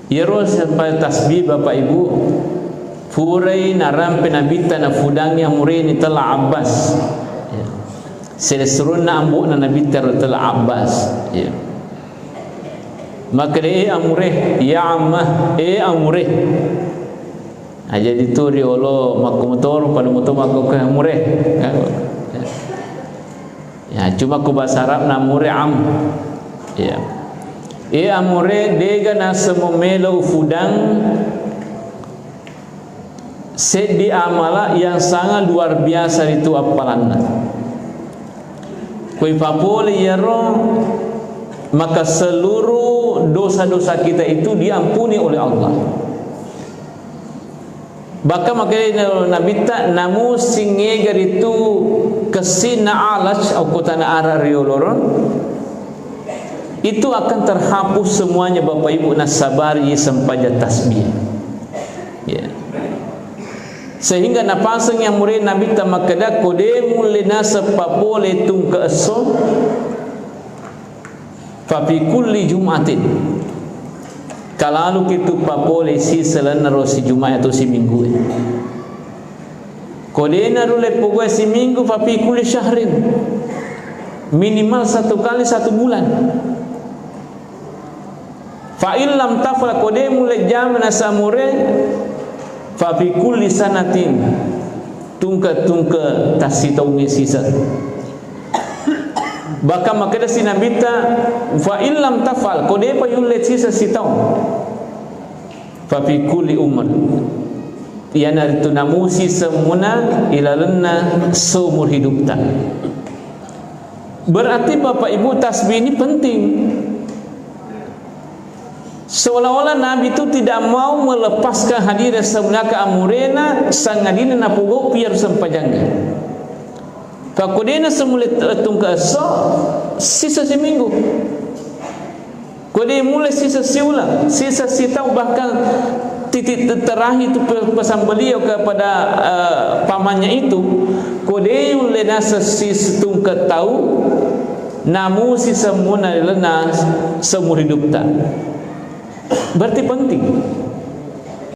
Yero sampai tasbih Bapak Ibu furai naram penabita na fudangnya murai ni telah Abbas seserun na ambu na nabita telah Abbas maka dia amureh ya ammah amureh jadi tu riolo makumotor pada motor maku ke amureh ya cuma ku bahasa Arab na amureh am ya amureh dega na semomelo fudang sedi amala yang sangat luar biasa itu apalanna kui papole yero maka seluruh dosa-dosa kita itu diampuni oleh Allah. Bahkan makanya Nabi tak namu singegar itu kesina alaj atau kota na rioloron itu akan terhapus semuanya Bapak Ibu nasabari sempaja tasbih. Ya. Sehingga napasang yang murid Nabi tak makada kode mulina sepapole tung keeso fafi kulli Jumatin kalau kita papole si selana rosi Jumat atau si minggu kode na rule pokok si minggu fafi kulli syahrin minimal 1 kali 1 bulan fa illam tafal kode mulai jam nasamure fafi kulli sanatin tungka tasitau ngesisa bahkan makanya si Nabi ta fa illam tafal kode pa yulet sisa sitau fa fi kulli umar yana itu namusi semuna ilalanna seumur hidup ta berarti Bapak Ibu tasbih ini penting seolah-olah Nabi itu tidak mau melepaskan hadirat semunaka amurena sangadina napugo piar sempajangga Kodena semula tungka esok sisa seminggu. Kode mulai sisa siulang, sisa sitau bahkan titik terakhir itu pesan beliau kepada pamannya itu. Kode mulai nasa sisa tungka tahu, namu sisa muna lena semur hidup tak. Berarti penting.